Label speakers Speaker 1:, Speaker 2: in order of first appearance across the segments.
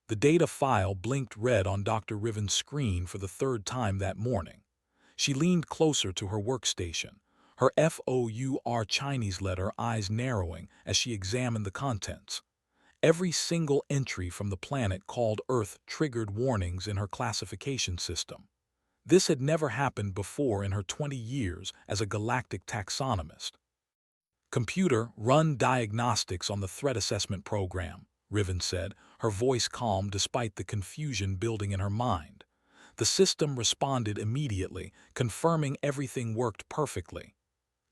Speaker 1: The data file blinked red on Dr. Riven's screen for the third time that morning. She leaned closer to her workstation, her FOUR Chinese letter eyes narrowing as she examined the contents. Every single entry from the planet called Earth triggered warnings in her classification system. This had never happened before in her 20 years as a galactic taxonomist. "Computer, run diagnostics on the threat assessment program," Riven said, her voice calm despite the confusion building in her mind. The system responded immediately, confirming everything worked perfectly.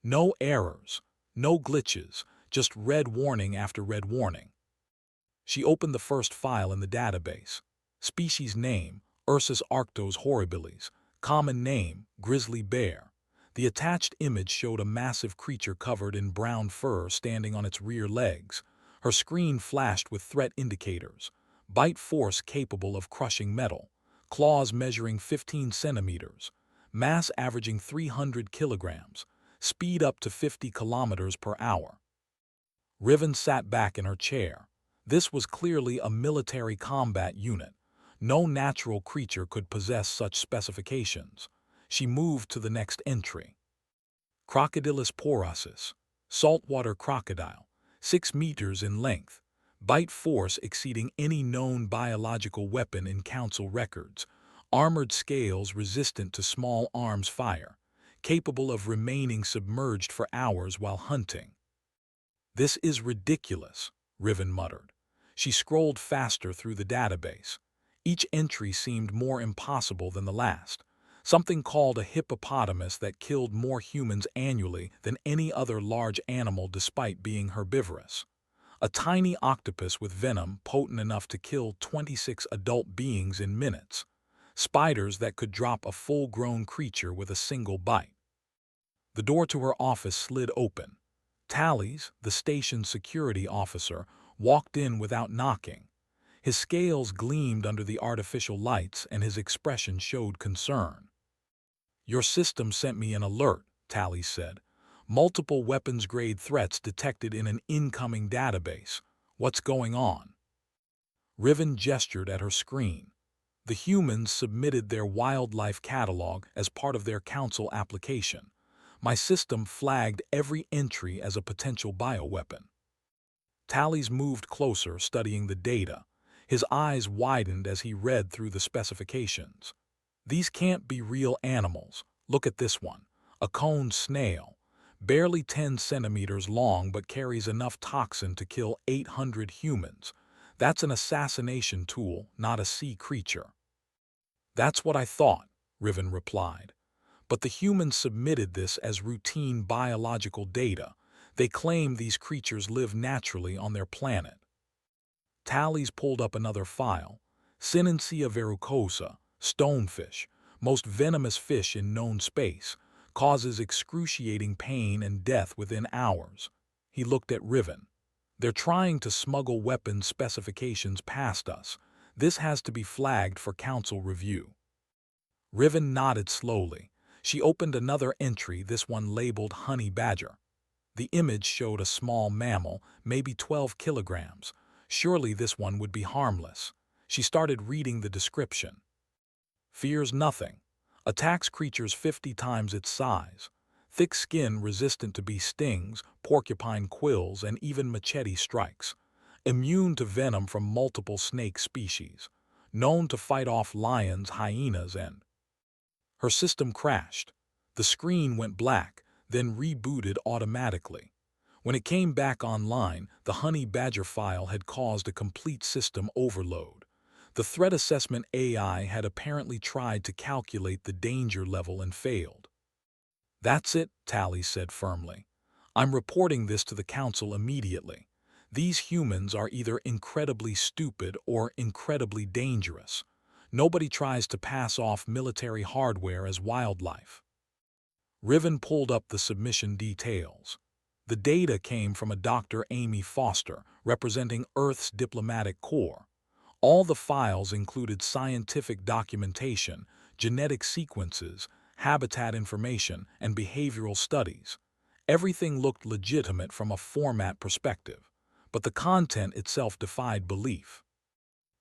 Speaker 1: No errors, no glitches, just red warning after red warning. She opened the first file in the database. Species name, Ursus arctos horribilis. Common name, grizzly bear. The attached image showed a massive creature covered in brown fur standing on its rear legs. Her screen flashed with threat indicators. Bite force capable of crushing metal. Claws measuring 15 centimeters. Mass averaging 300 kilograms. Speed up to 50 kilometers per hour. Riven sat back in her chair. This was clearly a military combat unit. No natural creature could possess such specifications. She moved to the next entry. Crocodilus porosus, saltwater crocodile, 6 meters in length, bite force exceeding any known biological weapon in Council records, armored scales resistant to small arms fire, capable of remaining submerged for hours while hunting. "This is ridiculous," Riven muttered. She scrolled faster through the database. Each entry seemed more impossible than the last. Something called a hippopotamus that killed more humans annually than any other large animal despite being herbivorous. A tiny octopus with venom potent enough to kill 26 adult beings in minutes. Spiders that could drop a full-grown creature with a single bite. The door to her office slid open. Tallies, the station's security officer, walked in without knocking. His scales gleamed under the artificial lights and his expression showed concern. "Your system sent me an alert," Tallies said. "Multiple weapons-grade threats detected in an incoming database. What's going on?" Riven gestured at her screen. The humans submitted their wildlife catalog as part of their council application. My system flagged every entry as a potential bioweapon. Tallies moved closer, studying the data. His eyes widened as he read through the specifications. "These can't be real animals. Look at this one. A cone snail. Barely 10 centimeters long but carries enough toxin to kill 800 humans. That's an assassination tool, not a sea creature." "That's what I thought," Riven replied. "But the humans submitted this as routine biological data. They claim these creatures live naturally on their planet." Tallies pulled up another file. Synencia verrucosa, stonefish, most venomous fish in known space, causes excruciating pain and death within hours. He looked at Riven. "They're trying to smuggle weapons specifications past us. This has to be flagged for council review." Riven nodded slowly. She opened another entry, this one labeled honey badger. The image showed a small mammal, maybe 12 kilograms. Surely this one would be harmless. She started reading the description. "Fears nothing. Attacks creatures 50 times its size. Thick skin resistant to bee stings, porcupine quills, and even machete strikes. Immune to venom from multiple snake species. Known to fight off lions, hyenas, and..." Her system crashed. The screen went black, then rebooted automatically. When it came back online, the honey badger file had caused a complete system overload. The threat assessment AI had apparently tried to calculate the danger level and failed. "That's it," Tallies said firmly. "I'm reporting this to the council immediately. These humans are either incredibly stupid or incredibly dangerous. Nobody tries to pass off military hardware as wildlife." Riven pulled up the submission details. The data came from a Dr. Amy Foster, representing Earth's diplomatic corps. All the files included scientific documentation, genetic sequences, habitat information, and behavioral studies. Everything looked legitimate from a format perspective, but the content itself defied belief.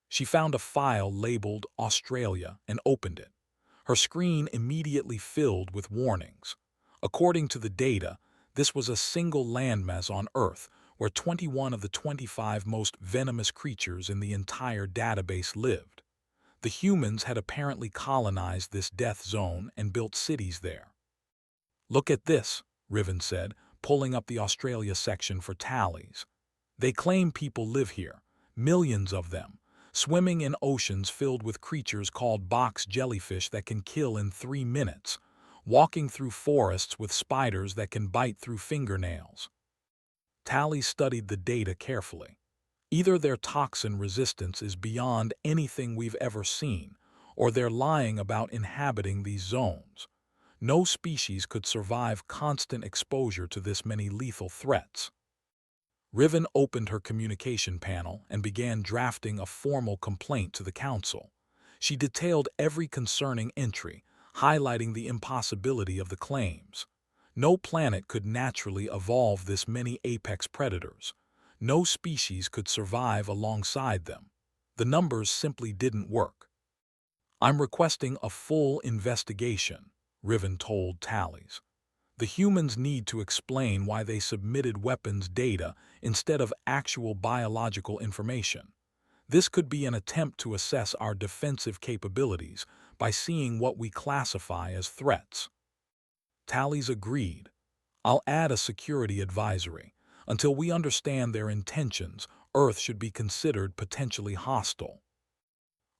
Speaker 1: She found a file labeled Australia and opened it. Her screen immediately filled with warnings. According to the data, this was a single landmass on Earth where 21 of the 25 most venomous creatures in the entire database lived. The humans had apparently colonized this death zone and built cities there. "Look at this," Riven said, pulling up the Australia section for tallies. "They claim people live here, millions of them, swimming in oceans filled with creatures called box jellyfish that can kill in 3 minutes, walking through forests with spiders that can bite through fingernails." Tally studied the data carefully. Either their toxin resistance is beyond anything we've ever seen, or they're lying about inhabiting these zones. No species could survive constant exposure to this many lethal threats. Riven opened her communication panel and began drafting a formal complaint to the council. She detailed every concerning entry, highlighting the impossibility of the claims. No planet could naturally evolve this many apex predators. No species could survive alongside them. The numbers simply didn't work. "I'm requesting a full investigation," Riven told Tallies. "The humans need to explain why they submitted weapons data instead of actual biological information. This could be an attempt to assess our defensive capabilities by seeing what we classify as threats." Tallies agreed. "I'll add a security advisory. Until we understand their intentions, Earth should be considered potentially hostile."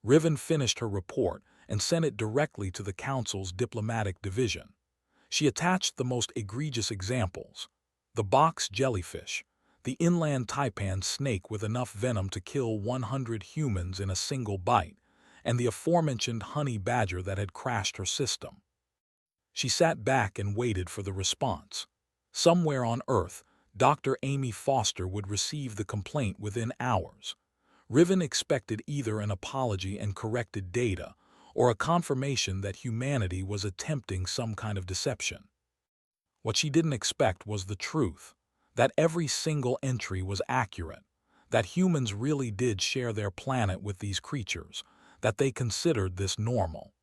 Speaker 1: Riven finished her report and sent it directly to the Council's diplomatic division. She attached the most egregious examples: the box jellyfish, the inland taipan snake with enough venom to kill 100 humans in a single bite, and the aforementioned honey badger that had crashed her system. She sat back and waited for the response. Somewhere on Earth, Dr. Amy Foster would receive the complaint within hours. Riven expected either an apology and corrected data, or a confirmation that humanity was attempting some kind of deception. What she didn't expect was the truth, that every single entry was accurate, that humans really did share their planet with these creatures, that they considered this normal.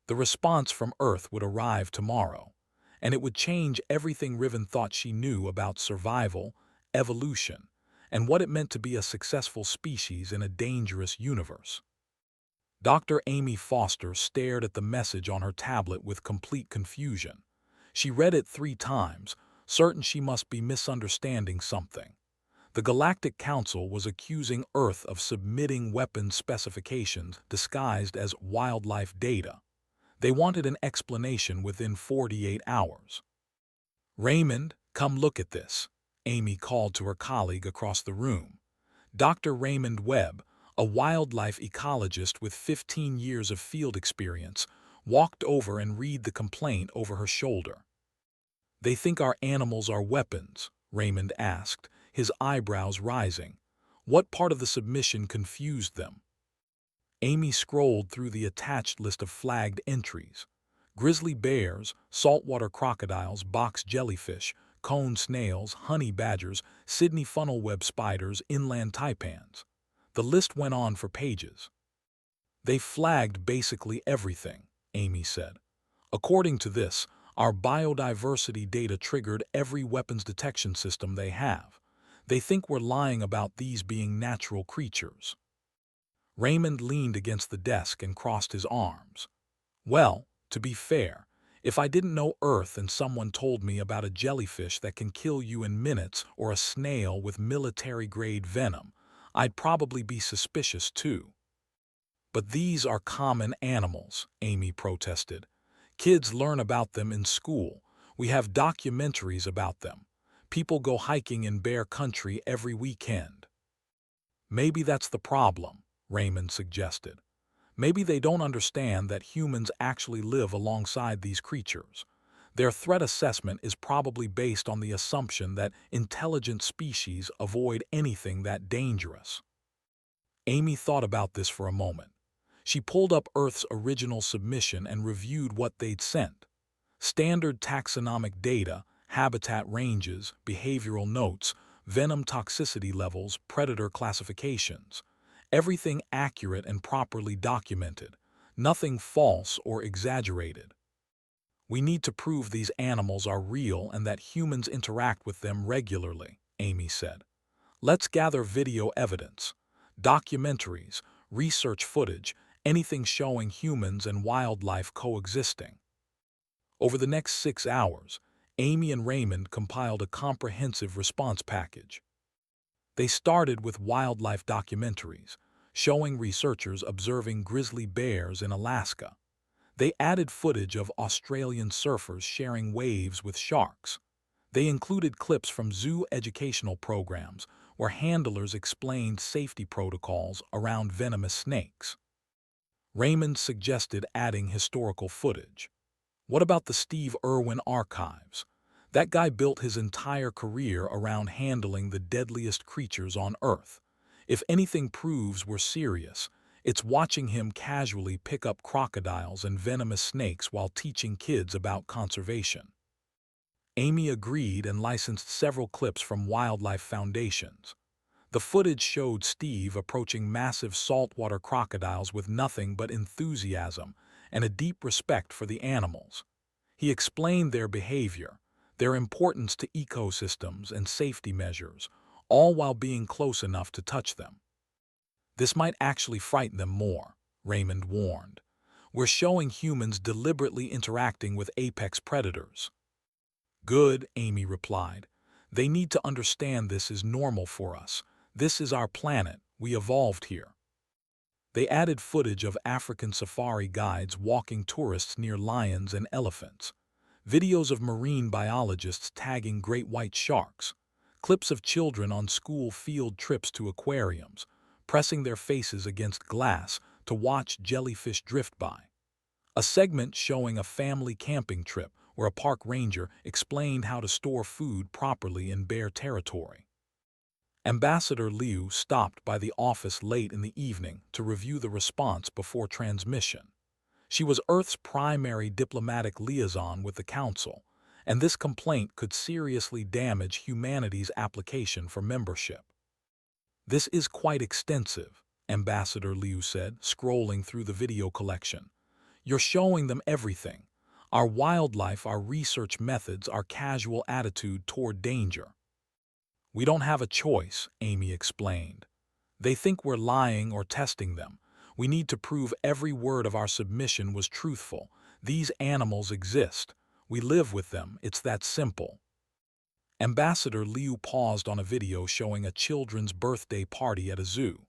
Speaker 1: The response from Earth would arrive tomorrow, and it would change everything Riven thought she knew about survival, evolution, and what it meant to be a successful species in a dangerous universe. Dr. Amy Foster stared at the message on her tablet with complete confusion. She read it 3 times, certain she must be misunderstanding something. The Galactic Council was accusing Earth of submitting weapons specifications disguised as wildlife data. They wanted an explanation within 48 hours. "Raymond, come look at this," Amy called to her colleague across the room. Dr. Raymond Webb, a wildlife ecologist with 15 years of field experience, walked over and read the complaint over her shoulder. "They think our animals are weapons," Raymond asked, his eyebrows rising. "What part of the submission confused them?" Amy scrolled through the attached list of flagged entries: grizzly bears, saltwater crocodiles, box jellyfish, cone snails, honey badgers, Sydney funnel-web spiders, inland taipans. The list went on for pages. "They flagged basically everything," Amy said. "According to this, our biodiversity data triggered every weapons detection system they have. They think we're lying about these being natural creatures." Raymond leaned against the desk and crossed his arms. "Well, to be fair, if I didn't know Earth and someone told me about a jellyfish that can kill you in minutes or a snail with military-grade venom, I'd probably be suspicious too." "But these are common animals," Amy protested. "Kids learn about them in school. We have documentaries about them. People go hiking in bear country every weekend." "Maybe that's the problem," Raymond suggested. "Maybe they don't understand that humans actually live alongside these creatures. Their threat assessment is probably based on the assumption that intelligent species avoid anything that dangerous." Amy thought about this for a moment. She pulled up Earth's original submission and reviewed what they'd sent. Standard taxonomic data, habitat ranges, behavioral notes, venom toxicity levels, predator classifications. Everything accurate and properly documented. Nothing false or exaggerated. We need to prove these animals are real and that humans interact with them regularly, Amy said. Let's gather video evidence, documentaries, research footage, anything showing humans and wildlife coexisting. Over the next 6 hours, Amy and Raymond compiled a comprehensive response package. They started with wildlife documentaries, showing researchers observing grizzly bears in Alaska. They added footage of Australian surfers sharing waves with sharks. They included clips from zoo educational programs where handlers explained safety protocols around venomous snakes. Raymond suggested adding historical footage. What about the Steve Irwin archives? That guy built his entire career around handling the deadliest creatures on Earth. If anything proves we're serious, it's watching him casually pick up crocodiles and venomous snakes while teaching kids about conservation. Amy agreed and licensed several clips from wildlife foundations. The footage showed Steve approaching massive saltwater crocodiles with nothing but enthusiasm and a deep respect for the animals. He explained their behavior, their importance to ecosystems and safety measures, all while being close enough to touch them. This might actually frighten them more, Raymond warned. We're showing humans deliberately interacting with apex predators. Good, Amy replied. They need to understand this is normal for us. This is our planet. We evolved here. They added footage of African safari guides walking tourists near lions and elephants, videos of marine biologists tagging great white sharks, clips of children on school field trips to aquariums, pressing their faces against glass to watch jellyfish drift by. A segment showing a family camping trip where a park ranger explained how to store food properly in bear territory. Ambassador Liu stopped by the office late in the evening to review the response before transmission. She was Earth's primary diplomatic liaison with the Council, and this complaint could seriously damage humanity's application for membership. This is quite extensive, Ambassador Liu said, scrolling through the video collection. You're showing them everything. Our wildlife, our research methods, our casual attitude toward danger. We don't have a choice, Amy explained. They think we're lying or testing them. We need to prove every word of our submission was truthful. These animals exist. We live with them. It's that simple. Ambassador Liu paused on a video showing a children's birthday party at a zoo.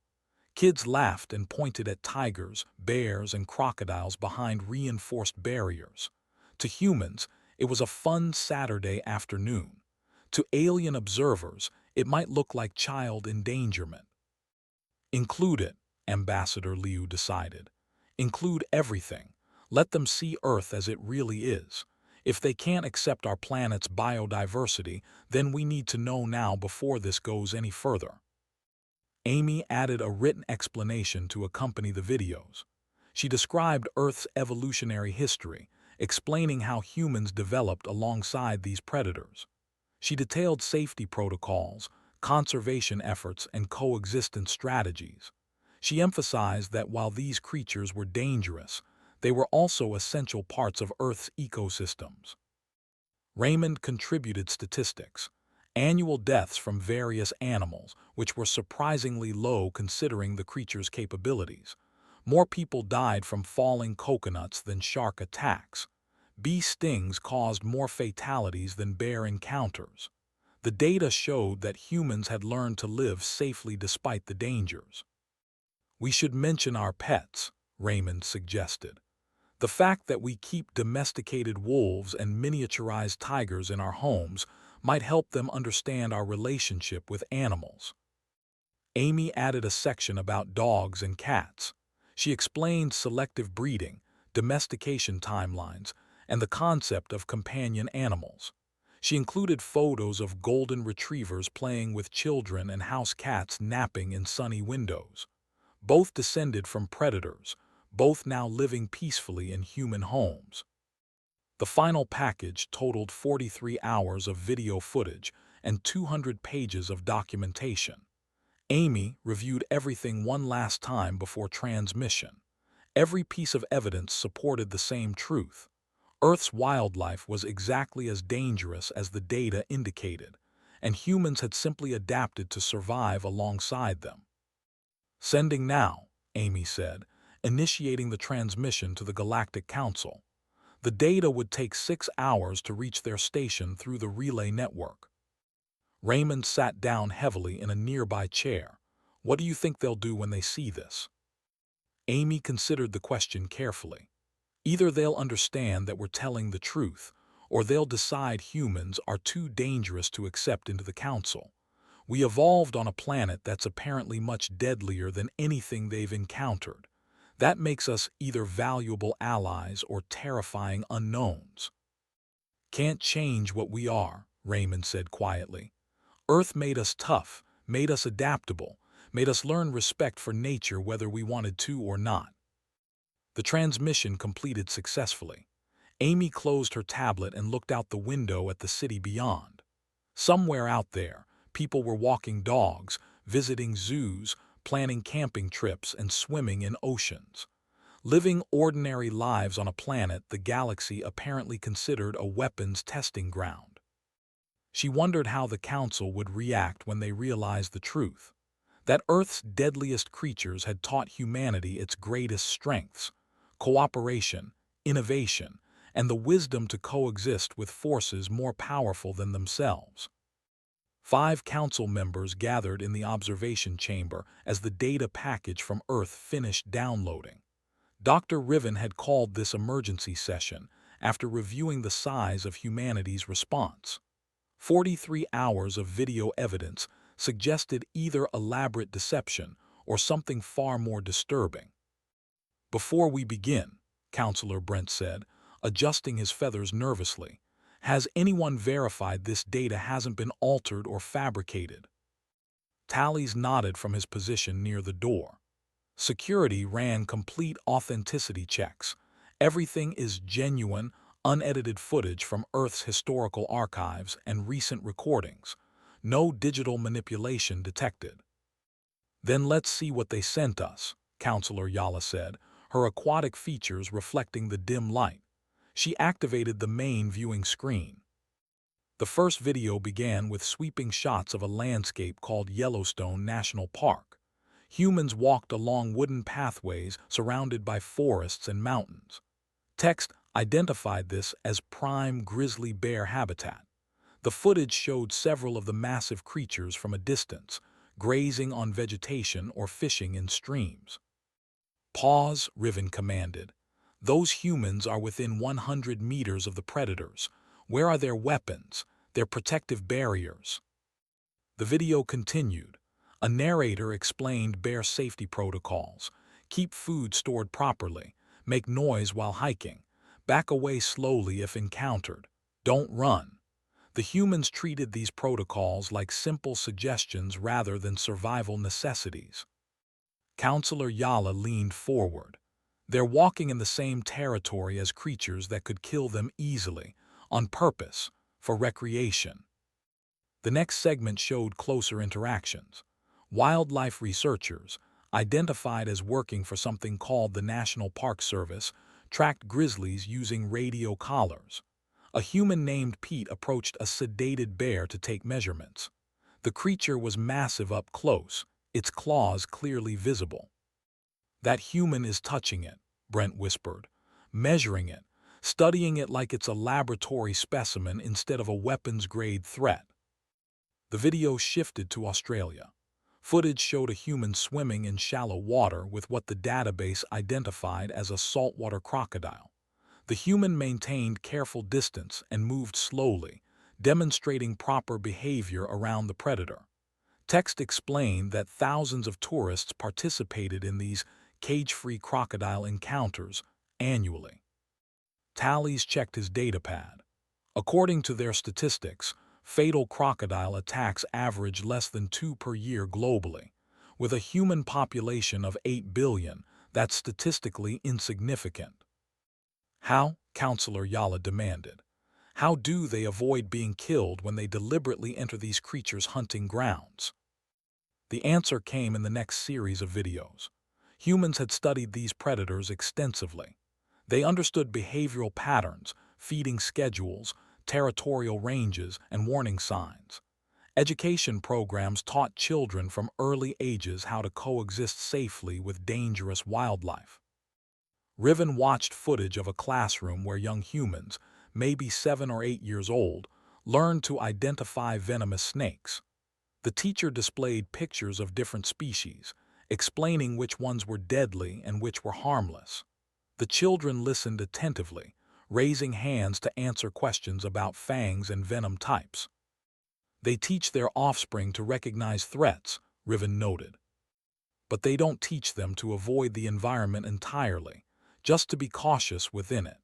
Speaker 1: Kids laughed and pointed at tigers, bears, and crocodiles behind reinforced barriers. To humans, it was a fun Saturday afternoon. To alien observers, it might look like child endangerment. Include it, Ambassador Liu decided. Include everything. Let them see Earth as it really is. If they can't accept our planet's biodiversity, then we need to know now before this goes any further. Amy added a written explanation to accompany the videos. She described Earth's evolutionary history, explaining how humans developed alongside these predators. She detailed safety protocols, conservation efforts, and coexistence strategies. She emphasized that while these creatures were dangerous, they were also essential parts of Earth's ecosystems. Raymond contributed statistics, annual deaths from various animals, which were surprisingly low considering the creature's capabilities. More people died from falling coconuts than shark attacks. Bee stings caused more fatalities than bear encounters. The data showed that humans had learned to live safely despite the dangers. We should mention our pets, Raymond suggested. The fact that we keep domesticated wolves and miniaturized tigers in our homes might help them understand our relationship with animals. Amy added a section about dogs and cats. She explained selective breeding, domestication timelines, and the concept of companion animals. She included photos of golden retrievers playing with children and house cats napping in sunny windows. Both descended from predators, both now living peacefully in human homes. The final package totaled 43 hours of video footage and 200 pages of documentation. Amy reviewed everything one last time before transmission. Every piece of evidence supported the same truth. Earth's wildlife was exactly as dangerous as the data indicated, and humans had simply adapted to survive alongside them. "Sending now," Amy said, initiating the transmission to the Galactic Council. The data would take 6 hours to reach their station through the relay network. Raymond sat down heavily in a nearby chair. "What do you think they'll do when they see this?" Amy considered the question carefully. "Either they'll understand that we're telling the truth, or they'll decide humans are too dangerous to accept into the council. We evolved on a planet that's apparently much deadlier than anything they've encountered. That makes us either valuable allies or terrifying unknowns." "Can't change what we are," Raymond said quietly. "Earth made us tough, made us adaptable, made us learn respect for nature whether we wanted to or not." The transmission completed successfully. Amy closed her tablet and looked out the window at the city beyond. Somewhere out there, people were walking dogs, visiting zoos, planning camping trips, and swimming in oceans. Living ordinary lives on a planet the galaxy apparently considered a weapons testing ground. She wondered how the Council would react when they realized the truth. That Earth's deadliest creatures had taught humanity its greatest strengths: cooperation, innovation, and the wisdom to coexist with forces more powerful than themselves. 5 council members gathered in the observation chamber as the data package from Earth finished downloading. Dr. Riven had called this emergency session after reviewing the size of humanity's response. 43 hours of video evidence suggested either elaborate deception or something far more disturbing. "Before we begin," Counselor Brent said, adjusting his feathers nervously, "has anyone verified this data hasn't been altered or fabricated?" Tallies nodded from his position near the door. Security ran complete authenticity checks. Everything is genuine, unedited footage from Earth's historical archives and recent recordings. No digital manipulation detected. "Then let's see what they sent us," Counselor Yala said, her aquatic features reflecting the dim light. She activated the main viewing screen. The first video began with sweeping shots of a landscape called Yellowstone National Park. Humans walked along wooden pathways surrounded by forests and mountains. Text identified this as prime grizzly bear habitat. The footage showed several of the massive creatures from a distance, grazing on vegetation or fishing in streams. "Pause," Riven commanded. "Those humans are within 100 meters of the predators. Where are their weapons, their protective barriers?" The video continued. A narrator explained bear safety protocols: keep food stored properly, make noise while hiking, back away slowly if encountered, don't run. The humans treated these protocols like simple suggestions rather than survival necessities. Counselor Yala leaned forward. "They're walking in the same territory as creatures that could kill them easily, on purpose, for recreation." The next segment showed closer interactions. Wildlife researchers, identified as working for something called the National Park Service, tracked grizzlies using radio collars. A human named Pete approached a sedated bear to take measurements. The creature was massive up close, its claws clearly visible. "That human is touching it," Brent whispered, "measuring it, studying it like it's a laboratory specimen instead of a weapons-grade threat." The video shifted to Australia. Footage showed a human swimming in shallow water with what the database identified as a saltwater crocodile. The human maintained careful distance and moved slowly, demonstrating proper behavior around the predator. Text explained that thousands of tourists participated in these cage-free crocodile encounters annually. Tallies checked his datapad. According to their statistics, fatal crocodile attacks average less than 2 per year globally. With a human population of 8 billion, that's statistically insignificant. "How?" Counselor Yala demanded. "How do they avoid being killed when they deliberately enter these creatures' hunting grounds?" The answer came in the next series of videos. Humans had studied these predators extensively. They understood behavioral patterns, feeding schedules, territorial ranges, and warning signs. Education programs taught children from early ages how to coexist safely with dangerous wildlife. Riven watched footage of a classroom where young humans, maybe 7 or 8 years old, learned to identify venomous snakes. The teacher displayed pictures of different species, explaining which ones were deadly and which were harmless. The children listened attentively, raising hands to answer questions about fangs and venom types. They teach their offspring to recognize threats, Riven noted. But they don't teach them to avoid the environment entirely, just to be cautious within it.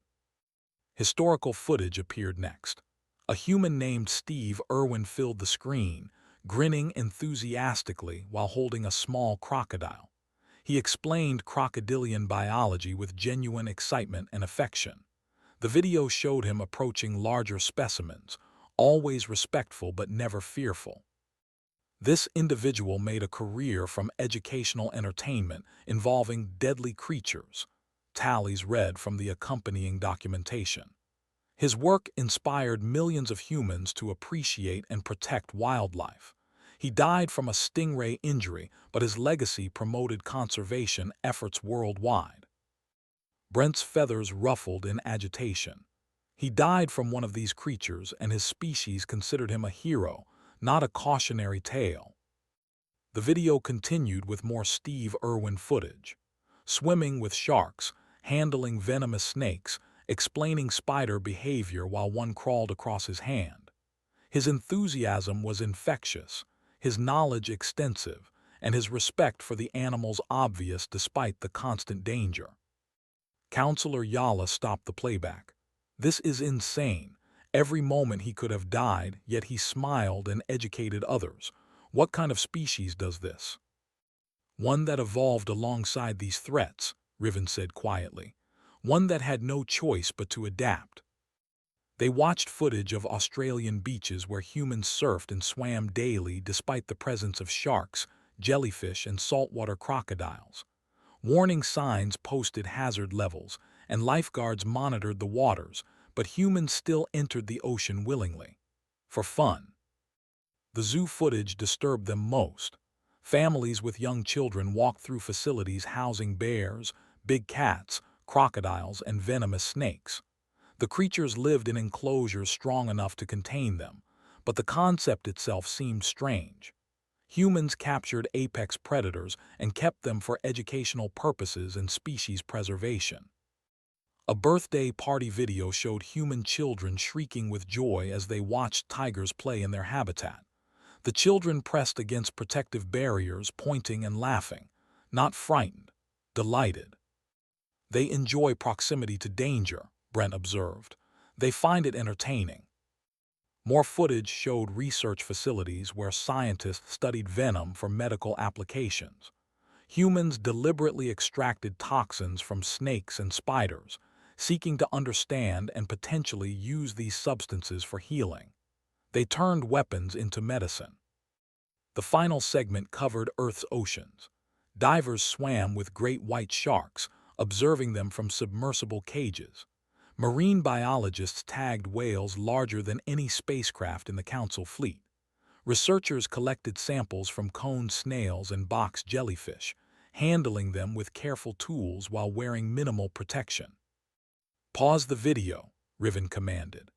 Speaker 1: Historical footage appeared next. A human named Steve Irwin filled the screen, grinning enthusiastically while holding a small crocodile. He explained crocodilian biology with genuine excitement and affection. The video showed him approaching larger specimens, always respectful but never fearful. This individual made a career from educational entertainment involving deadly creatures, Tallies read from the accompanying documentation. His work inspired millions of humans to appreciate and protect wildlife. He died from a stingray injury, but his legacy promoted conservation efforts worldwide. Brent's feathers ruffled in agitation. He died from one of these creatures, and his species considered him a hero, not a cautionary tale. The video continued with more Steve Irwin footage. Swimming with sharks, handling venomous snakes, explaining spider behavior while one crawled across his hand. His enthusiasm was infectious, his knowledge extensive, and his respect for the animals obvious despite the constant danger. Counselor Yala stopped the playback. This is insane. Every moment he could have died, yet he smiled and educated others. What kind of species does this? One that evolved alongside these threats, Riven said quietly. One that had no choice but to adapt. They watched footage of Australian beaches where humans surfed and swam daily despite the presence of sharks, jellyfish, and saltwater crocodiles. Warning signs posted hazard levels, and lifeguards monitored the waters, but humans still entered the ocean willingly. For fun. The zoo footage disturbed them most. Families with young children walked through facilities housing bears, big cats, crocodiles, and venomous snakes. The creatures lived in enclosures strong enough to contain them, but the concept itself seemed strange. Humans captured apex predators and kept them for educational purposes and species preservation. A birthday party video showed human children shrieking with joy as they watched tigers play in their habitat. The children pressed against protective barriers, pointing and laughing, not frightened, delighted. They enjoy proximity to danger, Brent observed. They find it entertaining. More footage showed research facilities where scientists studied venom for medical applications. Humans deliberately extracted toxins from snakes and spiders, seeking to understand and potentially use these substances for healing. They turned weapons into medicine. The final segment covered Earth's oceans. Divers swam with great white sharks, observing them from submersible cages. Marine biologists tagged whales larger than any spacecraft in the Council fleet. Researchers collected samples from coned snails and box jellyfish, handling them with careful tools while wearing minimal protection. Pause the video, Riven commanded.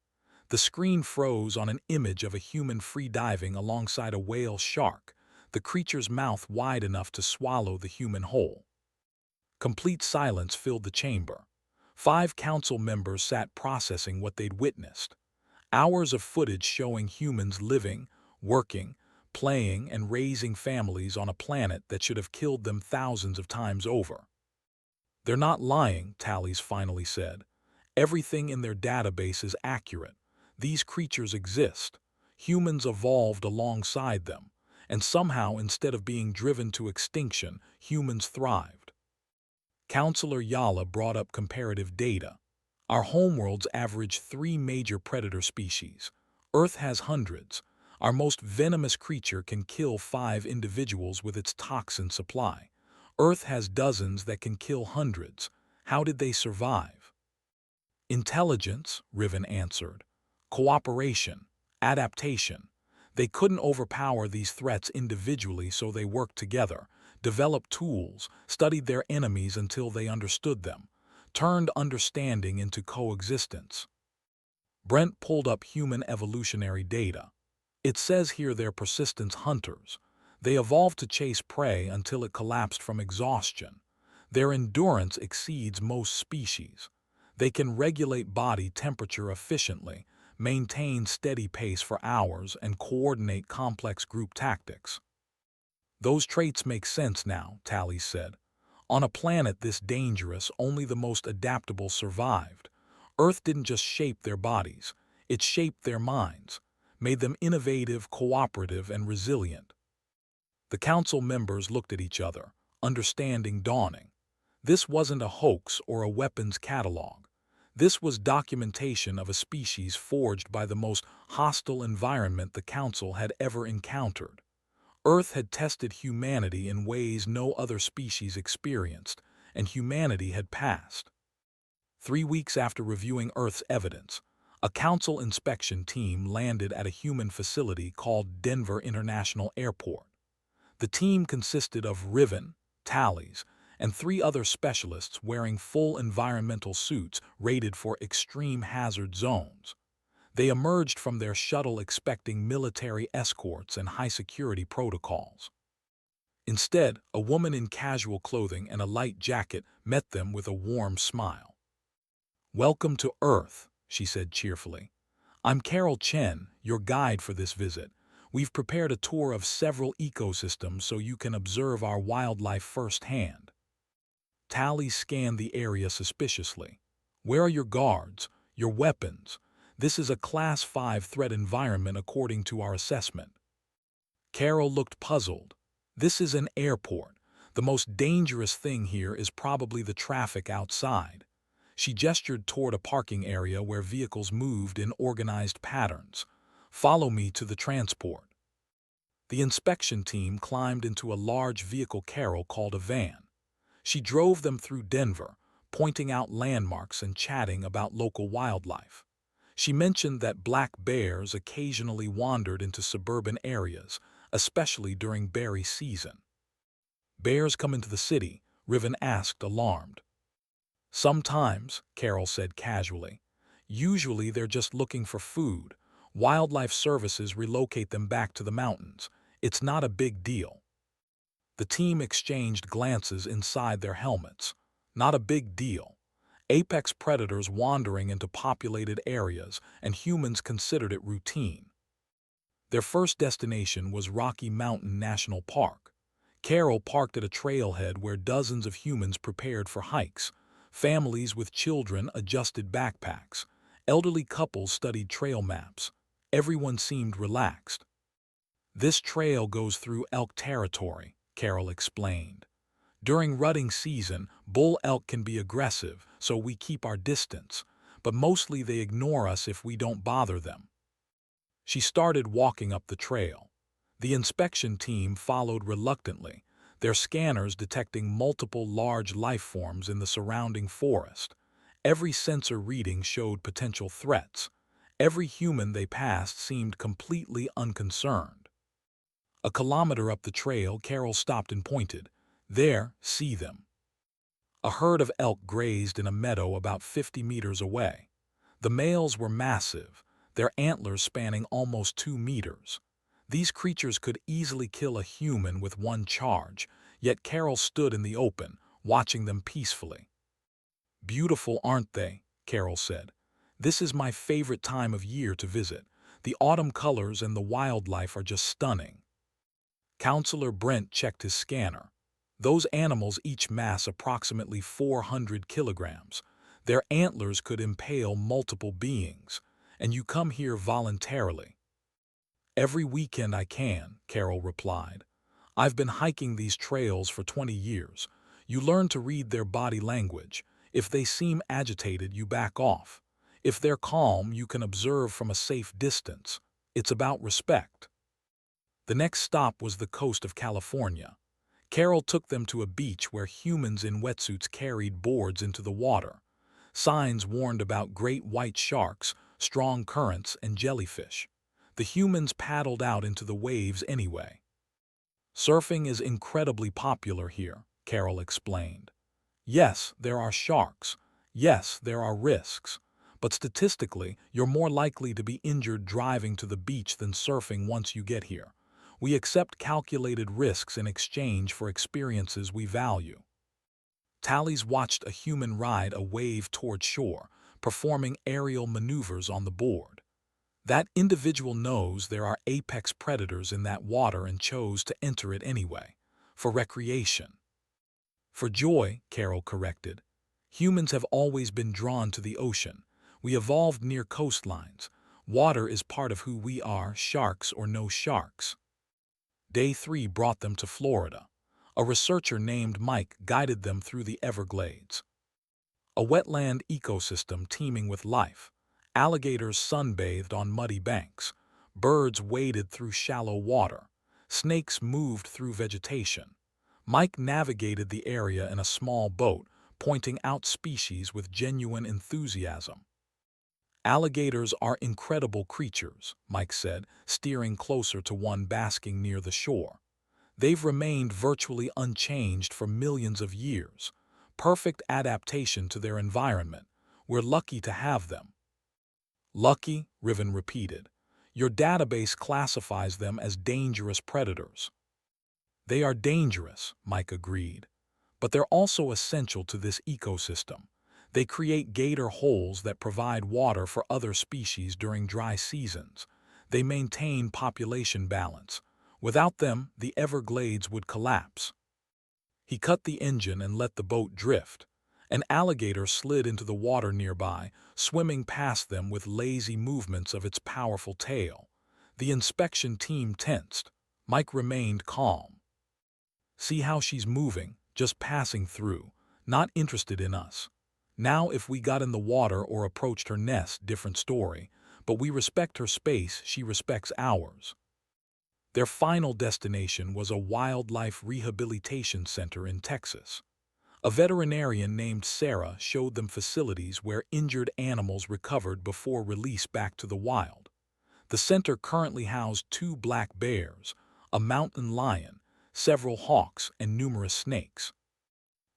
Speaker 1: The screen froze on an image of a human free-diving alongside a whale shark, the creature's mouth wide enough to swallow the human whole. Complete silence filled the chamber. 5 council members sat processing what they'd witnessed. Hours of footage showing humans living, working, playing, and raising families on a planet that should have killed them thousands of times over. They're not lying, Tallies finally said. Everything in their database is accurate. These creatures exist. Humans evolved alongside them, and somehow, instead of being driven to extinction, humans thrived. Counselor Yala brought up comparative data. Our homeworlds average 3 major predator species. Earth has hundreds. Our most venomous creature can kill 5 individuals with its toxin supply. Earth has dozens that can kill hundreds. How did they survive? Intelligence, Riven answered. Cooperation. Adaptation. They couldn't overpower these threats individually, so they worked together, developed tools, studied their enemies until they understood them, turned understanding into coexistence. Brent pulled up human evolutionary data. It says here they're persistence hunters. They evolved to chase prey until it collapsed from exhaustion. Their endurance exceeds most species. They can regulate body temperature efficiently, maintain steady pace for hours, and coordinate complex group tactics. Those traits make sense now, Tally said. On a planet this dangerous, only the most adaptable survived. Earth didn't just shape their bodies, it shaped their minds, made them innovative, cooperative, and resilient. The council members looked at each other, understanding dawning. This wasn't a hoax or a weapons catalog. This was documentation of a species forged by the most hostile environment the council had ever encountered. Earth had tested humanity in ways no other species experienced, and humanity had passed. 3 weeks after reviewing Earth's evidence, a council inspection team landed at a human facility called Denver International Airport. The team consisted of Riven, Tallies, and 3 other specialists wearing full environmental suits rated for extreme hazard zones. They emerged from their shuttle expecting military escorts and high-security protocols. Instead, a woman in casual clothing and a light jacket met them with a warm smile. "Welcome to Earth," she said cheerfully. "I'm Carol Chen, your guide for this visit. We've prepared a tour of several ecosystems so you can observe our wildlife firsthand." Tally scanned the area suspiciously. "Where are your guards? Your weapons? This is a Class 5 threat environment according to our assessment." Carol looked puzzled. "This is an airport. The most dangerous thing here is probably the traffic outside." She gestured toward a parking area where vehicles moved in organized patterns. "Follow me to the transport." The inspection team climbed into a large vehicle Carol called a van. She drove them through Denver, pointing out landmarks and chatting about local wildlife. She mentioned that black bears occasionally wandered into suburban areas, especially during berry season. "Bears come into the city?" Riven asked, alarmed. "Sometimes," Carol said casually. "Usually they're just looking for food. Wildlife services relocate them back to the mountains. It's not a big deal." The team exchanged glances inside their helmets. Not a big deal. Apex predators wandering into populated areas, and humans considered it routine. Their first destination was Rocky Mountain National Park. Carol parked at a trailhead where dozens of humans prepared for hikes. Families with children adjusted backpacks. Elderly couples studied trail maps. Everyone seemed relaxed. "This trail goes through elk territory," Carol explained. "During rutting season, bull elk can be aggressive, so we keep our distance, but mostly they ignore us if we don't bother them." She started walking up the trail. The inspection team followed reluctantly, their scanners detecting multiple large life forms in the surrounding forest. Every sensor reading showed potential threats. Every human they passed seemed completely unconcerned. A kilometer up the trail, Carol stopped and pointed. "There, see them." A herd of elk grazed in a meadow about 50 meters away. The males were massive, their antlers spanning almost 2 meters. These creatures could easily kill a human with one charge, yet Carol stood in the open, watching them peacefully. "Beautiful, aren't they?" Carol said. "This is my favorite time of year to visit. The autumn colors and the wildlife are just stunning." Counselor Brent checked his scanner. "Those animals each mass approximately 400 kilograms. Their antlers could impale multiple beings, and you come here voluntarily." "Every weekend I can," Carol replied. "I've been hiking these trails for 20 years. You learn to read their body language. If they seem agitated, you back off. If they're calm, you can observe from a safe distance. It's about respect." The next stop was the coast of California. Carol took them to a beach where humans in wetsuits carried boards into the water. Signs warned about great white sharks, strong currents, and jellyfish. The humans paddled out into the waves anyway. Surfing is incredibly popular here, Carol explained. Yes, there are sharks. Yes, there are risks. But statistically, you're more likely to be injured driving to the beach than surfing once you get here. We accept calculated risks in exchange for experiences we value. Tallies watched a human ride a wave toward shore, performing aerial maneuvers on the board. That individual knows there are apex predators in that water and chose to enter it anyway, for recreation. For joy, Carol corrected. Humans have always been drawn to the ocean. We evolved near coastlines. Water is part of who we are, sharks or no sharks. Day 3 brought them to Florida. A researcher named Mike guided them through the Everglades. A wetland ecosystem teeming with life. Alligators sunbathed on muddy banks. Birds waded through shallow water. Snakes moved through vegetation. Mike navigated the area in a small boat, pointing out species with genuine enthusiasm. Alligators are incredible creatures, Mike said, steering closer to one basking near the shore. They've remained virtually unchanged for millions of years. Perfect adaptation to their environment. We're lucky to have them. Lucky, Riven repeated. Your database classifies them as dangerous predators. They are dangerous, Mike agreed. But they're also essential to this ecosystem. They create gator holes that provide water for other species during dry seasons. They maintain population balance. Without them, the Everglades would collapse. He cut the engine and let the boat drift. An alligator slid into the water nearby, swimming past them with lazy movements of its powerful tail. The inspection team tensed. Mike remained calm. See how she's moving, just passing through, not interested in us. Now if we got in the water or approached her nest, different story, but we respect her space, she respects ours. Their final destination was a wildlife rehabilitation center in Texas. A veterinarian named Sarah showed them facilities where injured animals recovered before release back to the wild. The center currently housed 2 black bears, a mountain lion, several hawks, and numerous snakes.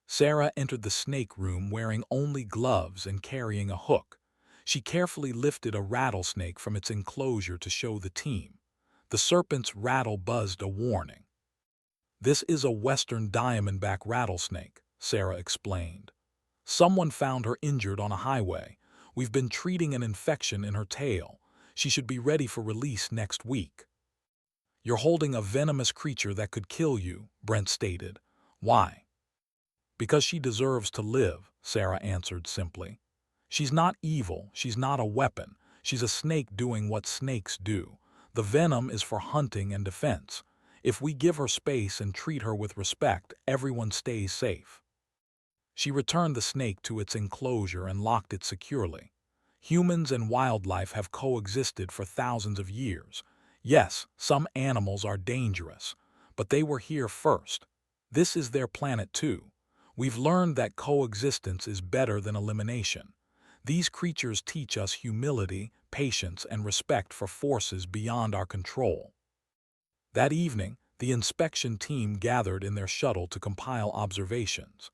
Speaker 1: Sarah entered the snake room wearing only gloves and carrying a hook. She carefully lifted a rattlesnake from its enclosure to show the team. The serpent's rattle buzzed a warning. This is a western diamondback rattlesnake, Sarah explained. Someone found her injured on a highway. We've been treating an infection in her tail. She should be ready for release next week. You're holding a venomous creature that could kill you, Brent stated. Why? Because she deserves to live, Sarah answered simply. She's not evil, she's not a weapon. She's a snake doing what snakes do. The venom is for hunting and defense. If we give her space and treat her with respect, everyone stays safe. She returned the snake to its enclosure and locked it securely. Humans and wildlife have coexisted for thousands of years. Yes, some animals are dangerous, but they were here first. This is their planet too. We've learned that coexistence is better than elimination. These creatures teach us humility, patience, and respect for forces beyond our control. That evening, the inspection team gathered in their shuttle to compile observations.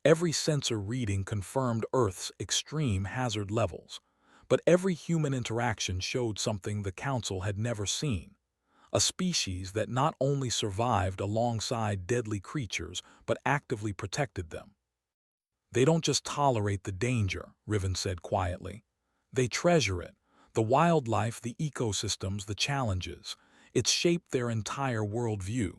Speaker 1: Every sensor reading confirmed Earth's extreme hazard levels, but every human interaction showed something the Council had never seen. A species that not only survived alongside deadly creatures, but actively protected them. They don't just tolerate the danger, Riven said quietly. They treasure it. The wildlife, the ecosystems, the challenges. It's shaped their entire worldview.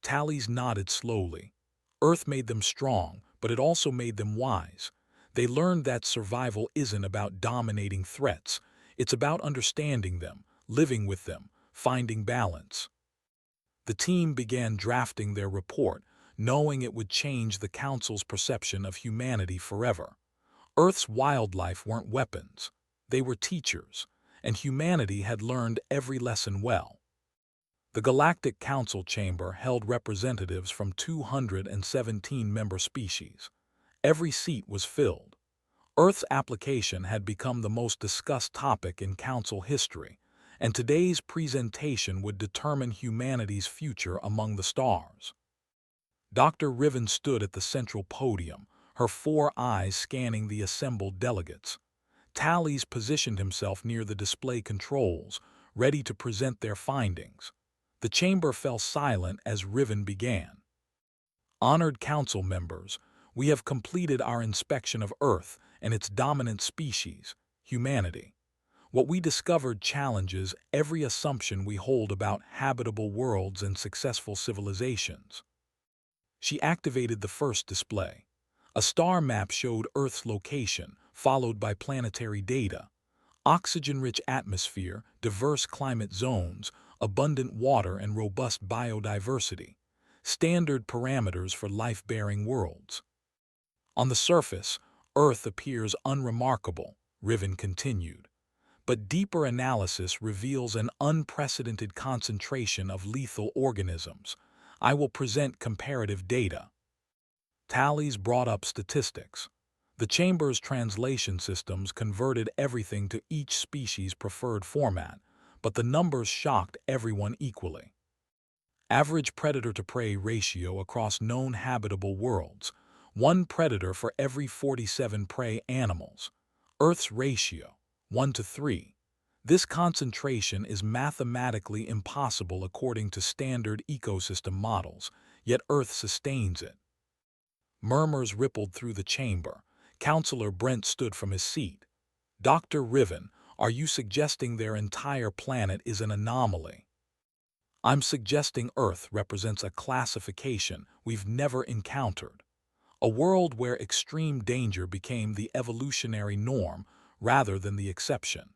Speaker 1: Tallies nodded slowly. Earth made them strong, but it also made them wise. They learned that survival isn't about dominating threats. It's about understanding them, living with them, finding balance. The team began drafting their report, knowing it would change the Council's perception of humanity forever. Earth's wildlife weren't weapons. They were teachers, and humanity had learned every lesson well. The Galactic Council chamber held representatives from 217 member species. Every seat was filled. Earth's application had become the most discussed topic in Council history, and today's presentation would determine humanity's future among the stars. Dr. Riven stood at the central podium, her four eyes scanning the assembled delegates. Tallies positioned himself near the display controls, ready to present their findings. The chamber fell silent as Riven began. Honored council members, we have completed our inspection of Earth and its dominant species, humanity. What we discovered challenges every assumption we hold about habitable worlds and successful civilizations. She activated the first display. A star map showed Earth's location, followed by planetary data. Oxygen-rich atmosphere, diverse climate zones, abundant water and robust biodiversity. Standard parameters for life-bearing worlds. On the surface, Earth appears unremarkable, Riven continued. But deeper analysis reveals an unprecedented concentration of lethal organisms. I will present comparative data. Tallies brought up statistics. The chamber's translation systems converted everything to each species' preferred format, but the numbers shocked everyone equally. Average predator-to-prey ratio across known habitable worlds, 1 predator for every 47 prey animals. Earth's ratio, 1 to 3. This concentration is mathematically impossible according to standard ecosystem models, yet Earth sustains it. Murmurs rippled through the chamber. Counselor Brent stood from his seat. Dr. Riven, are you suggesting their entire planet is an anomaly? I'm suggesting Earth represents a classification we've never encountered. A world where extreme danger became the evolutionary norm rather than the exception.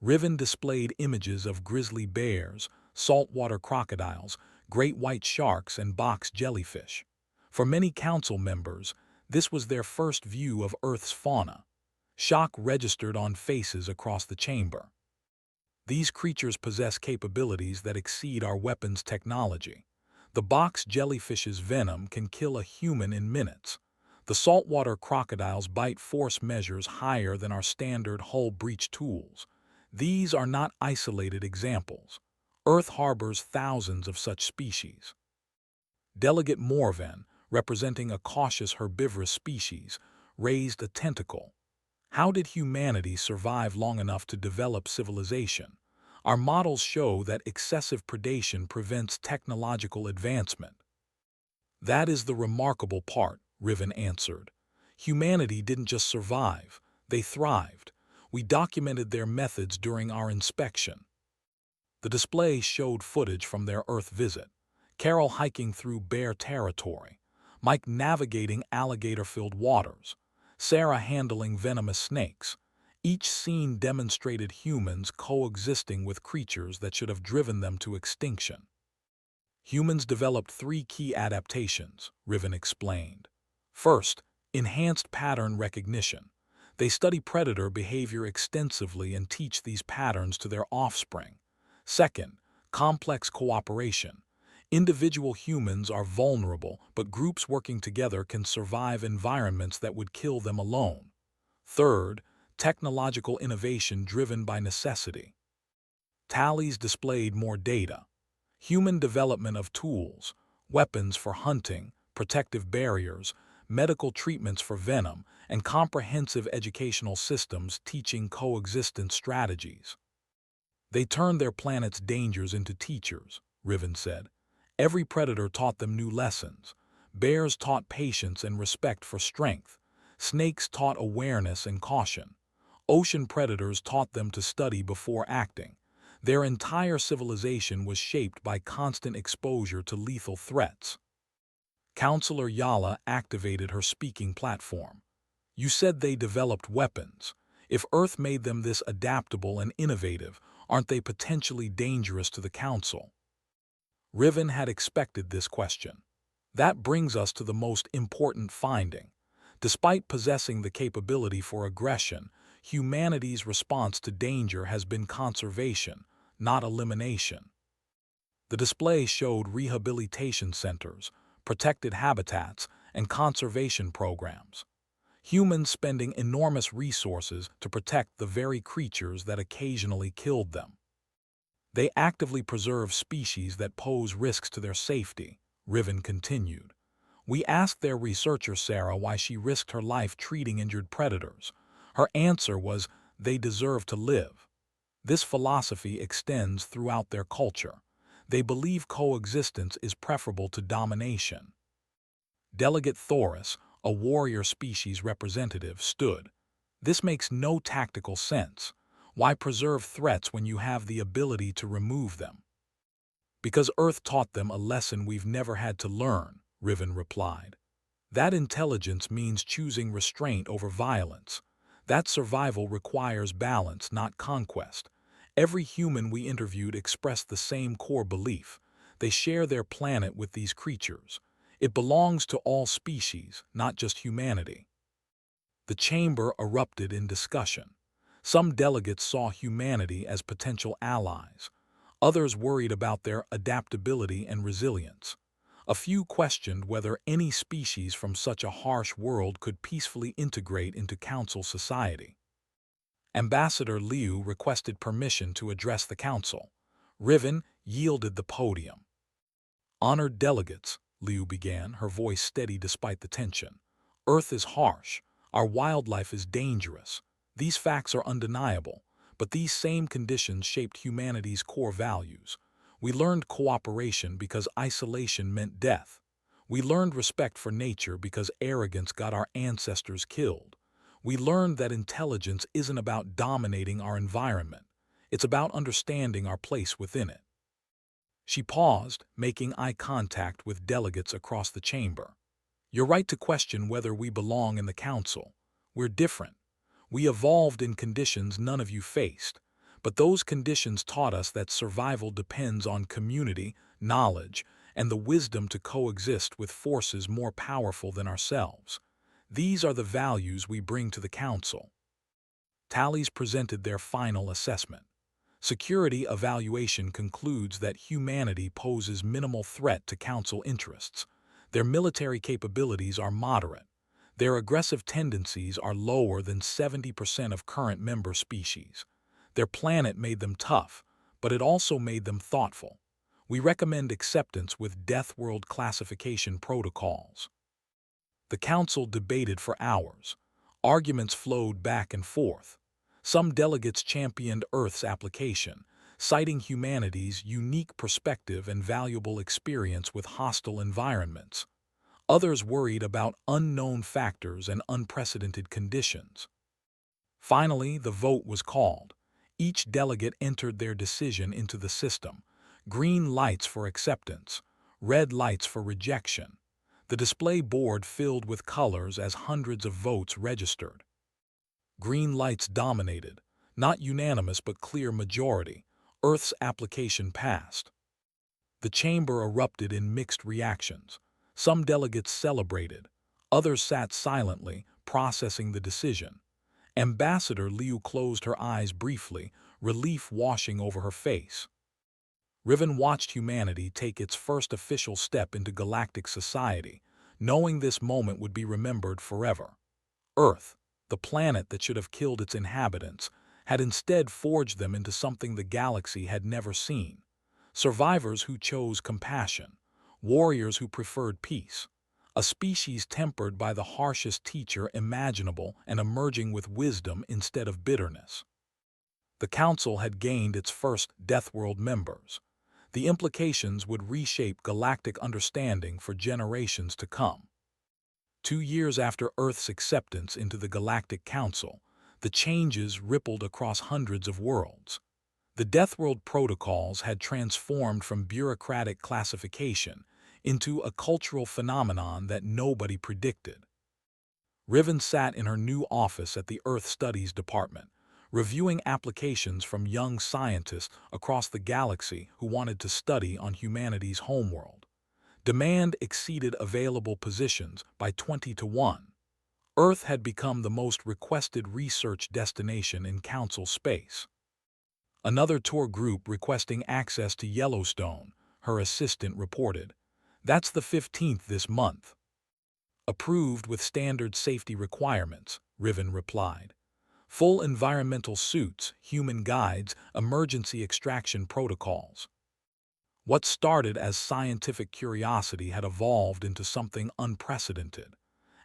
Speaker 1: Riven displayed images of grizzly bears, saltwater crocodiles, great white sharks, and box jellyfish. For many council members, this was their first view of Earth's fauna. Shock registered on faces across the chamber. These creatures possess capabilities that exceed our weapons technology. The box jellyfish's venom can kill a human in minutes. The saltwater crocodile's bite force measures higher than our standard hull breach tools. These are not isolated examples. Earth harbors thousands of such species. Delegate Morven, representing a cautious herbivorous species, raised a tentacle. How did humanity survive long enough to develop civilization? Our models show that excessive predation prevents technological advancement. That is the remarkable part, Riven answered. Humanity didn't just survive, they thrived. We documented their methods during our inspection. The display showed footage from their Earth visit. Carol hiking through bear territory, Mike navigating alligator-filled waters, Sarah handling venomous snakes. Each scene demonstrated humans coexisting with creatures that should have driven them to extinction. Humans developed 3 key adaptations, Riven explained. First, enhanced pattern recognition. They study predator behavior extensively and teach these patterns to their offspring. Second, complex cooperation. Individual humans are vulnerable, but groups working together can survive environments that would kill them alone. Third, technological innovation driven by necessity. Tallies displayed more data. Human development of tools, weapons for hunting, protective barriers, medical treatments for venom, and comprehensive educational systems teaching coexistence strategies. They turned their planet's dangers into teachers, Riven said. Every predator taught them new lessons. Bears taught patience and respect for strength. Snakes taught awareness and caution. Ocean predators taught them to study before acting. Their entire civilization was shaped by constant exposure to lethal threats. Counselor Yala activated her speaking platform. You said they developed weapons. If Earth made them this adaptable and innovative, aren't they potentially dangerous to the Council? Riven had expected this question. That brings us to the most important finding. Despite possessing the capability for aggression, humanity's response to danger has been conservation, not elimination. The display showed rehabilitation centers, protected habitats, and conservation programs. Humans spending enormous resources to protect the very creatures that occasionally killed them. They actively preserve species that pose risks to their safety, Riven continued. We asked their researcher Sarah why she risked her life treating injured predators. Her answer was, they deserve to live. This philosophy extends throughout their culture. They believe coexistence is preferable to domination. Delegate Thoris, a warrior species representative, stood. This makes no tactical sense. Why preserve threats when you have the ability to remove them? Because Earth taught them a lesson we've never had to learn, Riven replied. That intelligence means choosing restraint over violence. That survival requires balance, not conquest. Every human we interviewed expressed the same core belief. They share their planet with these creatures. It belongs to all species, not just humanity. The chamber erupted in discussion. Some delegates saw humanity as potential allies. Others worried about their adaptability and resilience. A few questioned whether any species from such a harsh world could peacefully integrate into council society. Ambassador Liu requested permission to address the council. Riven yielded the podium. Honored delegates, Liu began, her voice steady despite the tension. Earth is harsh. Our wildlife is dangerous. These facts are undeniable, but these same conditions shaped humanity's core values. We learned cooperation because isolation meant death. We learned respect for nature because arrogance got our ancestors killed. We learned that intelligence isn't about dominating our environment. It's about understanding our place within it. She paused, making eye contact with delegates across the chamber. You're right to question whether we belong in the council. We're different. We evolved in conditions none of you faced, but those conditions taught us that survival depends on community, knowledge, and the wisdom to coexist with forces more powerful than ourselves. These are the values we bring to the council. Tallies presented their final assessment. Security evaluation concludes that humanity poses minimal threat to council interests. Their military capabilities are moderate. Their aggressive tendencies are lower than 70% of current member species. Their planet made them tough, but it also made them thoughtful. We recommend acceptance with Death World classification protocols. The council debated for hours. Arguments flowed back and forth. Some delegates championed Earth's application, citing humanity's unique perspective and valuable experience with hostile environments. Others worried about unknown factors and unprecedented conditions. Finally, the vote was called. Each delegate entered their decision into the system. Green lights for acceptance, red lights for rejection. The display board filled with colors as hundreds of votes registered. Green lights dominated, not unanimous but clear majority. Earth's application passed. The chamber erupted in mixed reactions. Some delegates celebrated. Others sat silently, processing the decision. Ambassador Liu closed her eyes briefly, relief washing over her face. Riven watched humanity take its first official step into galactic society, knowing this moment would be remembered forever. Earth, the planet that should have killed its inhabitants, had instead forged them into something the galaxy had never seen. Survivors who chose compassion, warriors who preferred peace, a species tempered by the harshest teacher imaginable and emerging with wisdom instead of bitterness. The Council had gained its first Death World members. The implications would reshape galactic understanding for generations to come. 2 years after Earth's acceptance into the Galactic Council, the changes rippled across hundreds of worlds. The Death World protocols had transformed from bureaucratic classification into a cultural phenomenon that nobody predicted. Riven sat in her new office at the Earth Studies Department, reviewing applications from young scientists across the galaxy who wanted to study on humanity's homeworld. Demand exceeded available positions by 20 to 1. Earth had become the most requested research destination in Council space. Another tour group requesting access to Yellowstone, her assistant reported. "That's the 15th this month." "Approved with standard safety requirements," Riven replied. "Full environmental suits, human guides, emergency extraction protocols." What started as scientific curiosity had evolved into something unprecedented.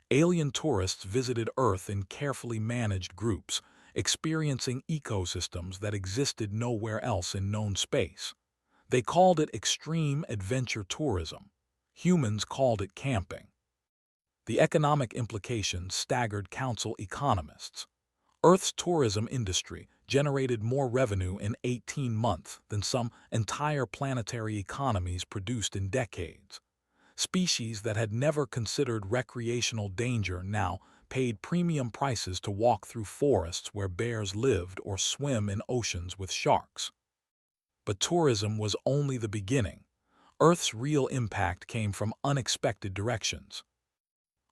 Speaker 1: Alien tourists visited Earth in carefully managed groups, experiencing ecosystems that existed nowhere else in known space. They called it extreme adventure tourism. Humans called it camping. The economic implications staggered council economists. Earth's tourism industry generated more revenue in 18 months than some entire planetary economies produced in decades. Species that had never considered recreational danger now paid premium prices to walk through forests where bears lived or swim in oceans with sharks. But tourism was only the beginning. Earth's real impact came from unexpected directions.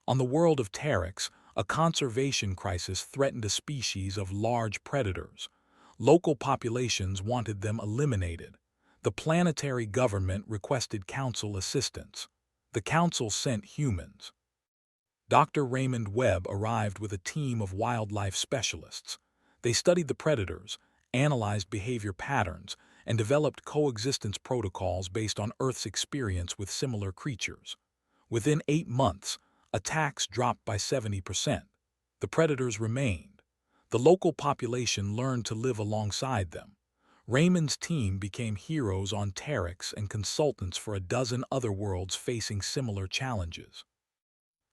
Speaker 1: On the world of Terex, a conservation crisis threatened a species of large predators. Local populations wanted them eliminated. The planetary government requested council assistance. The council sent humans. Dr. Raymond Webb arrived with a team of wildlife specialists. They studied the predators, analyzed behavior patterns, and developed coexistence protocols based on Earth's experience with similar creatures. Within 8 months, attacks dropped by 70%. The predators remained. The local population learned to live alongside them. Raymond's team became heroes on Terex and consultants for a dozen other worlds facing similar challenges.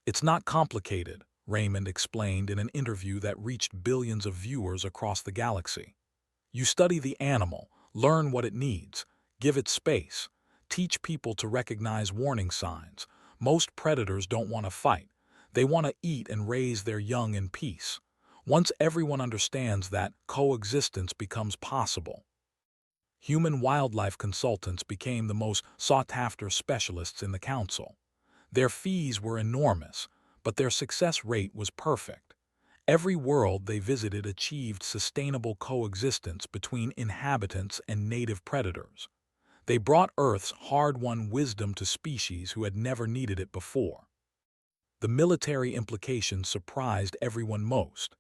Speaker 1: "It's not complicated," Raymond explained in an interview that reached billions of viewers across the galaxy. "You study the animal, learn what it needs, give it space, teach people to recognize warning signs. Most predators don't want to fight. They want to eat and raise their young in peace. Once everyone understands that, coexistence becomes possible." Human-wildlife consultants became the most sought-after specialists in the council. Their fees were enormous, but their success rate was perfect. Every world they visited achieved sustainable coexistence between inhabitants and native predators. They brought Earth's hard-won wisdom to species who had never needed it before. The military implications surprised everyone most.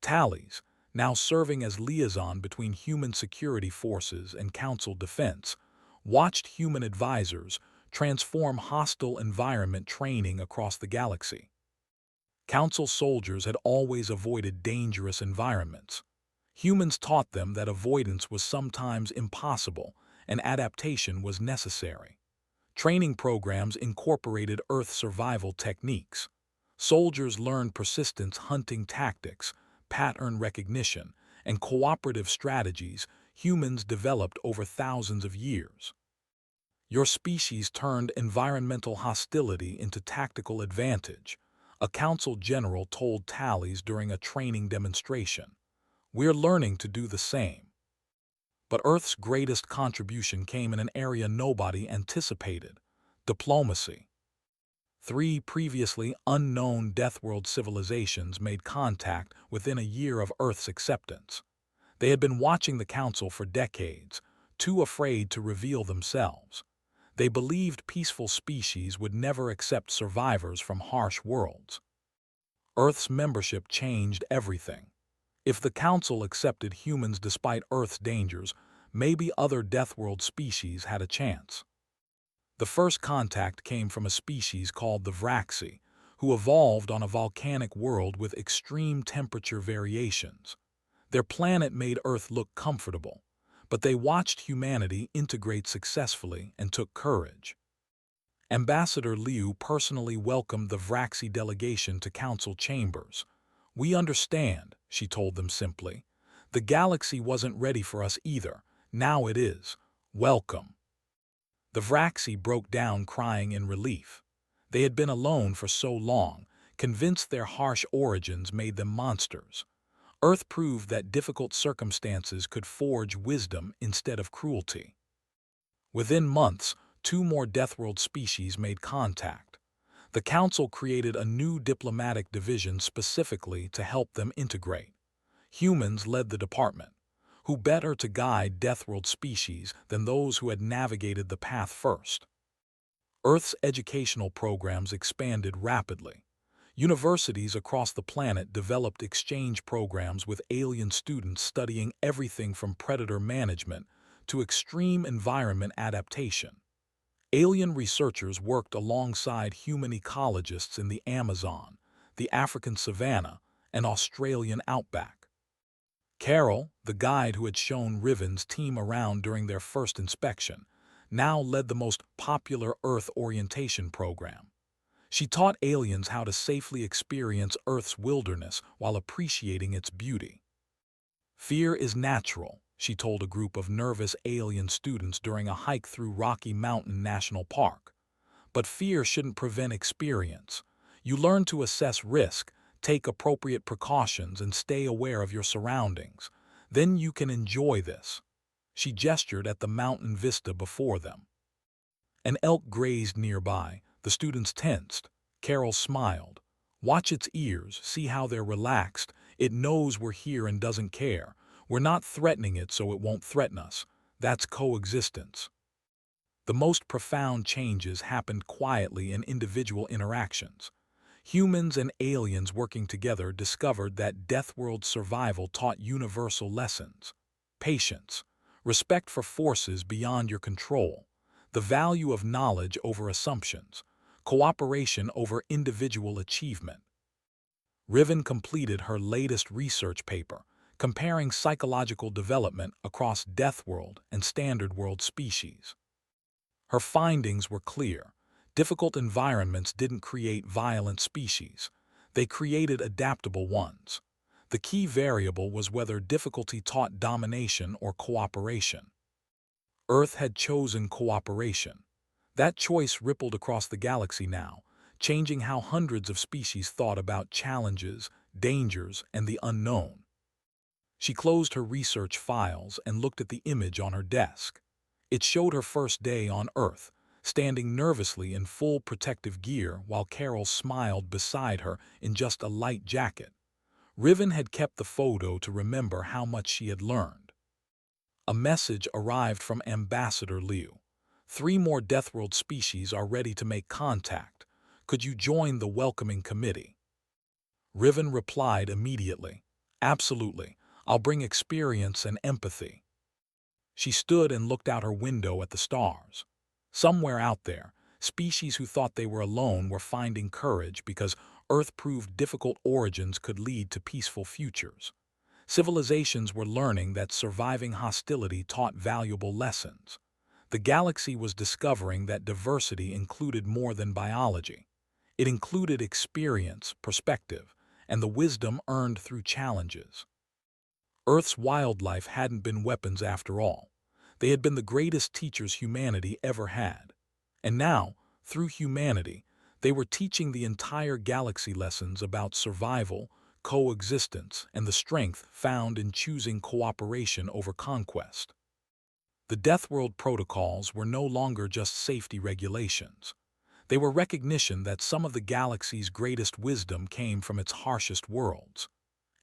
Speaker 1: Tallies, now serving as liaison between human security forces and council defense, watched human advisors transform hostile environment training across the galaxy. Council soldiers had always avoided dangerous environments. Humans taught them that avoidance was sometimes impossible and adaptation was necessary. Training programs incorporated Earth survival techniques. Soldiers learned persistence hunting tactics, pattern recognition, and cooperative strategies humans developed over thousands of years. Your species turned environmental hostility into tactical advantage, a council general told Tallies during a training demonstration. "We're learning to do the same." But Earth's greatest contribution came in an area nobody anticipated: diplomacy. 3 previously unknown Deathworld civilizations made contact within a year of Earth's acceptance. They had been watching the Council for decades, too afraid to reveal themselves. They believed peaceful species would never accept survivors from harsh worlds. Earth's membership changed everything. If the Council accepted humans despite Earth's dangers, maybe other Deathworld species had a chance. The first contact came from a species called the Vraxi, who evolved on a volcanic world with extreme temperature variations. Their planet made Earth look comfortable, but they watched humanity integrate successfully and took courage. Ambassador Liu personally welcomed the Vraxi delegation to council chambers. "We understand," she told them simply. "The galaxy wasn't ready for us either. Now it is. Welcome." The Vraxi broke down crying in relief. They had been alone for so long, convinced their harsh origins made them monsters. Earth proved that difficult circumstances could forge wisdom instead of cruelty. Within months, 2 more Deathworld species made contact. The Council created a new diplomatic division specifically to help them integrate. Humans led the department. Who better to guide Deathworld species than those who had navigated the path first? Earth's educational programs expanded rapidly. Universities across the planet developed exchange programs with alien students studying everything from predator management to extreme environment adaptation. Alien researchers worked alongside human ecologists in the Amazon, the African savanna, and Australian outback. Carol, the guide who had shown Riven's team around during their first inspection, now led the most popular Earth orientation program. She taught aliens how to safely experience Earth's wilderness while appreciating its beauty. Fear is natural, she told a group of nervous alien students during a hike through Rocky Mountain National Park. But fear shouldn't prevent experience. You learn to assess risk, take appropriate precautions, and stay aware of your surroundings. Then you can enjoy this. She gestured at the mountain vista before them. An elk grazed nearby. The students tensed. Carol smiled. Watch its ears, see how they're relaxed. It knows we're here and doesn't care. We're not threatening it so it won't threaten us. That's coexistence. The most profound changes happened quietly in individual interactions. Humans and aliens working together discovered that Deathworld survival taught universal lessons. Patience, respect for forces beyond your control, the value of knowledge over assumptions, cooperation over individual achievement. Riven completed her latest research paper, comparing psychological development across Deathworld and Standard World species. Her findings were clear. Difficult environments didn't create violent species. They created adaptable ones. The key variable was whether difficulty taught domination or cooperation. Earth had chosen cooperation. That choice rippled across the galaxy now, changing how hundreds of species thought about challenges, dangers, and the unknown. She closed her research files and looked at the image on her desk. It showed her first day on Earth, standing nervously in full protective gear while Carol smiled beside her in just a light jacket. Riven had kept the photo to remember how much she had learned. A message arrived from Ambassador Liu. 3 more Deathworld species are ready to make contact. Could you join the welcoming committee? Riven replied immediately. Absolutely. I'll bring experience and empathy. She stood and looked out her window at the stars. Somewhere out there, species who thought they were alone were finding courage because Earth proved difficult origins could lead to peaceful futures. Civilizations were learning that surviving hostility taught valuable lessons. The galaxy was discovering that diversity included more than biology. It included experience, perspective, and the wisdom earned through challenges. Earth's wildlife hadn't been weapons after all. They had been the greatest teachers humanity ever had. And now, through humanity, they were teaching the entire galaxy lessons about survival, coexistence, and the strength found in choosing cooperation over conquest. The Deathworld protocols were no longer just safety regulations. They were recognition that some of the galaxy's greatest wisdom came from its harshest worlds.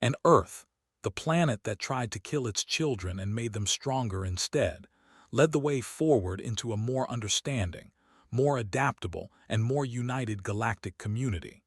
Speaker 1: And Earth, the planet that tried to kill its children and made them stronger instead, led the way forward into a more understanding, more adaptable, and more united galactic community.